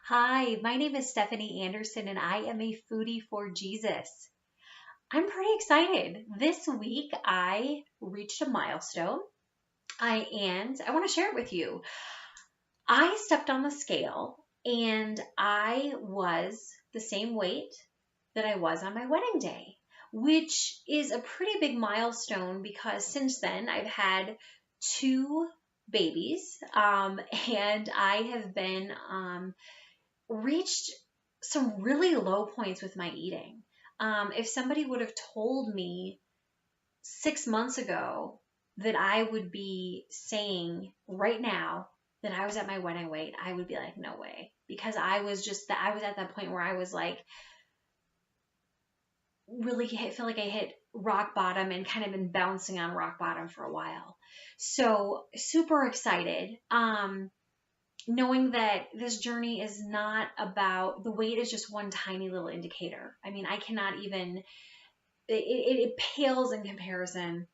Hi, my name is Stephanie Anderson, and I am a foodie for Jesus. I'm pretty excited. This week, I reached a milestone, and I want to share it with you. I stepped on the scale, and I was the same weight that I was on my wedding day, which is a pretty big milestone because since then, I've had two babies, and I have been reached some really low points with my eating. If somebody would have told me 6 months ago that I would be saying right now that I was at my wedding weight, I would be like, no way. Because I was at that point where I was like, feel like I hit rock bottom and kind of been bouncing on rock bottom for a while. So super excited. Knowing that this journey is not about the weight is just one tiny little indicator. I mean, I cannot even, it pales in comparison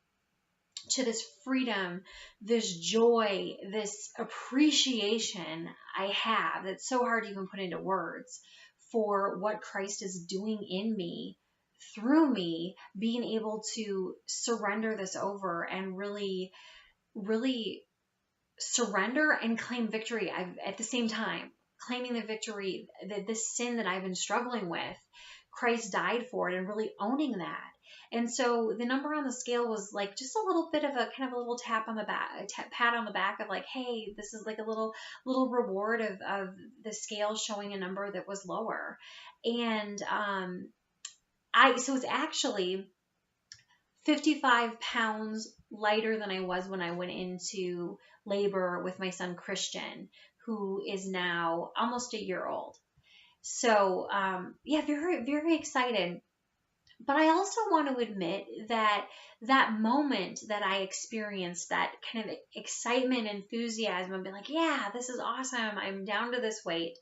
to this freedom, this joy, this appreciation I have that's so hard to even put into words for what Christ is doing in me, through me, being able to surrender this over and really, really surrender and claim victory at the same time. Claiming the victory, that this sin that I've been struggling with, Christ died for it, and really owning that. And so the number on the scale was like just a little bit of a kind of a little tap on the back, pat on the back of like, hey, this is like a little reward of the scale showing a number that was lower. And so it's actually 55 pounds lighter than I was when I went into labor with my son Christian, who is now almost a year old. So, yeah, very, very excited. But I also want to admit that that moment that I experienced, that kind of excitement, enthusiasm, and being like, yeah, this is awesome. I'm down to this weight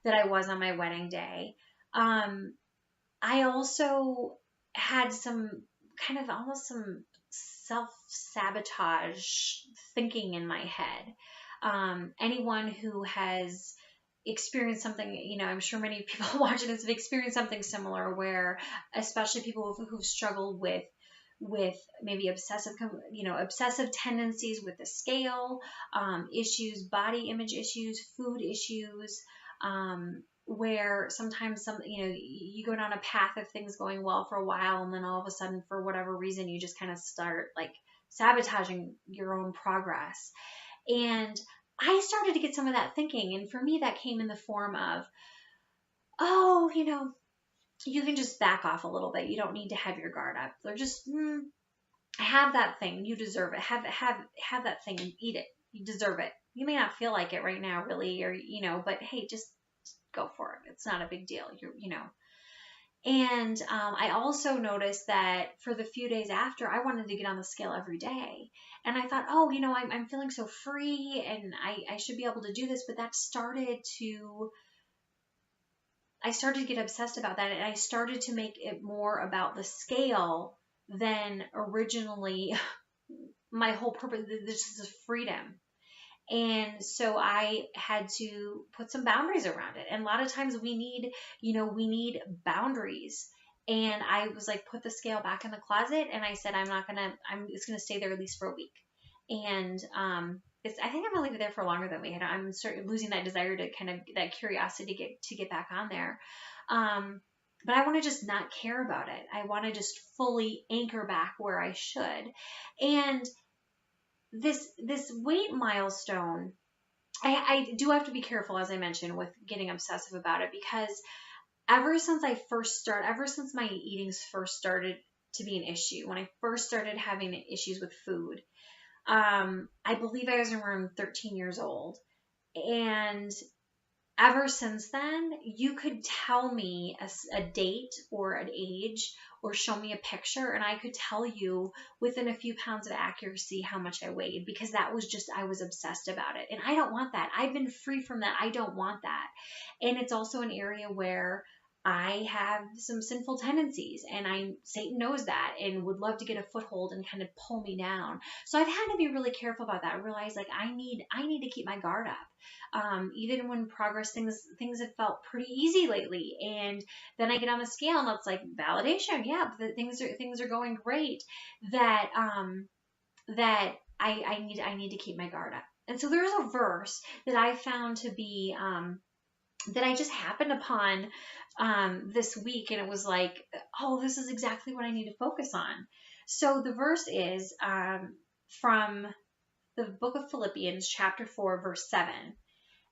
that I was on my wedding day. I also had some kind of almost some self sabotage thinking in my head. Anyone who has experienced something, I'm sure many people watching this have experienced something similar where, especially people who've struggled with maybe obsessive tendencies with the scale, issues, body image issues, food issues, where sometimes you go down a path of things going well for a while, and then all of a sudden, for whatever reason, you just kind of start like sabotaging your own progress. And I started to get some of that thinking, and for me, that came in the form of, oh, you can just back off a little bit. You don't need to have your guard up. They're just have that thing. You deserve it. Have that thing and eat it. You deserve it. You may not feel like it right now, really, or but hey, just go for it. It's not a big deal. And I also noticed that for the few days after, I wanted to get on the scale every day. And I thought, oh, I'm feeling so free, and I should be able to do this. But I started to get obsessed about that, and I started to make it more about the scale than originally my whole purpose. This is freedom. And so I had to put some boundaries around it. And a lot of times we need boundaries. And I was like, put the scale back in the closet. And I said, it's going to stay there at least for a week. And, I think I'm gonna leave it there for longer than we had. I'm sort of losing that desire to kind of that curiosity to get back on there. But I want to just not care about it. I want to just fully anchor back where I should. And this weight milestone, I do have to be careful, as I mentioned, with getting obsessive about it, because ever since my eatings first started to be an issue, when I first started having issues with food, I believe I was around 13 years old. And ever since then, you could tell me a date or an age or show me a picture, and I could tell you within a few pounds of accuracy how much I weighed, because I was obsessed about it. And I don't want that. I've been free from that. I don't want that. And it's also an area where I have some sinful tendencies, and Satan knows that and would love to get a foothold and kind of pull me down. So I've had to be really careful about that. I realize like I need to keep my guard up. Even when progress things have felt pretty easy lately, and then I get on the scale and it's like validation. Yeah, things are going great. That I need to keep my guard up. And so there's a verse that I found to be that I just happened upon this week, and it was like, oh, this is exactly what I need to focus on. So the verse is from the book of Philippians, chapter 4, verse 7.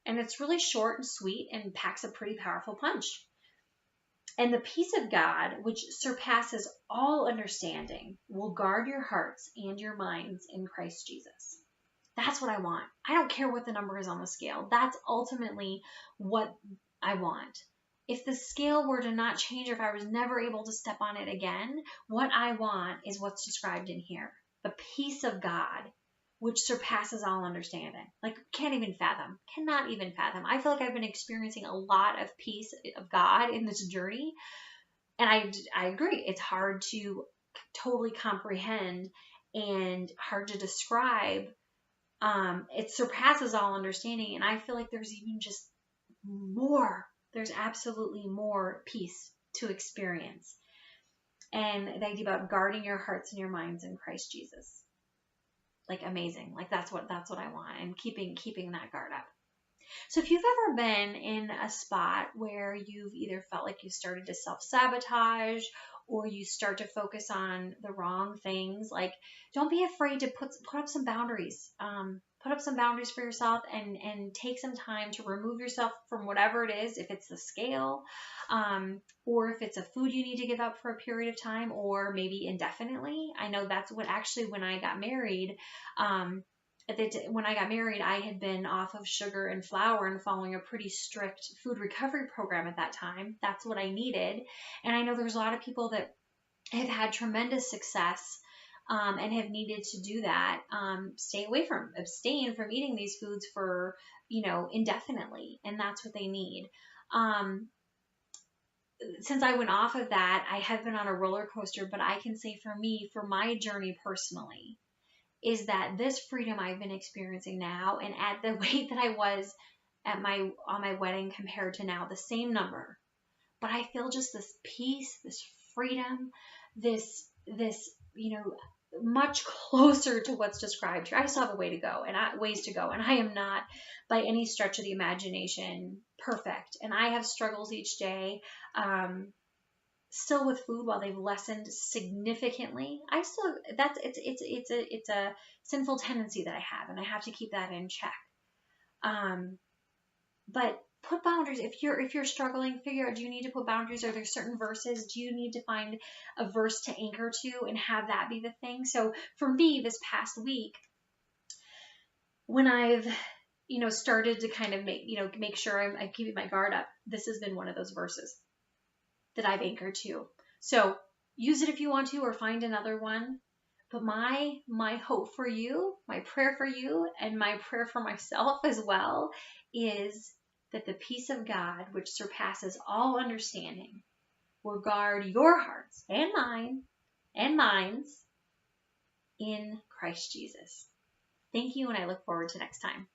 And it's really short and sweet and packs a pretty powerful punch. And the peace of God, which surpasses all understanding, will guard your hearts and your minds in Christ Jesus. That's what I want. I don't care what the number is on the scale. That's ultimately what I want. If the scale were to not change, or if I was never able to step on it again, what I want is what's described in here. The peace of God, which surpasses all understanding. Like, cannot even fathom. I feel like I've been experiencing a lot of peace of God in this journey. And I agree. It's hard to totally comprehend and hard to describe. It surpasses all understanding. And I feel like there's even just more. There's absolutely more peace to experience. And the idea about guarding your hearts and your minds in Christ Jesus. Like, amazing. Like, that's what I want. And keeping that guard up. So if you've ever been in a spot where you've either felt like you started to self-sabotage, or you start to focus on the wrong things, like, don't be afraid to put up some boundaries. Put up some boundaries for yourself, and take some time to remove yourself from whatever it is, if it's the scale, or if it's a food you need to give up for a period of time, or maybe indefinitely. I know that's what actually, when I got married, I had been off of sugar and flour and following a pretty strict food recovery program at that time. That's what I needed. And I know there's a lot of people that have had tremendous success and have needed to do that. Abstain from eating these foods for, indefinitely. And that's what they need. Since I went off of that, I have been on a roller coaster, but I can say for me, for my journey personally, is that this freedom I've been experiencing now, and at the weight that I was on my wedding compared to now, the same number, but I feel just this peace, this freedom, this much closer to what's described here. I still have ways to go, and I am not by any stretch of the imagination perfect, and I have struggles each day. Still with food, while they've lessened significantly, it's a sinful tendency that I have, and I have to keep that in check. But put boundaries. If you're struggling, figure out, do you need to put boundaries? Are there certain verses? Do you need to find a verse to anchor to and have that be the thing? So for me, this past week, when I've started to kind of make sure I'm keeping my guard up, this has been one of those verses that I've anchored to. So use it if you want to, or find another one. But my hope for you, my prayer for you, and my prayer for myself as well, is that the peace of God, which surpasses all understanding, will guard your hearts and mine and minds in Christ Jesus. Thank you, and I look forward to next time.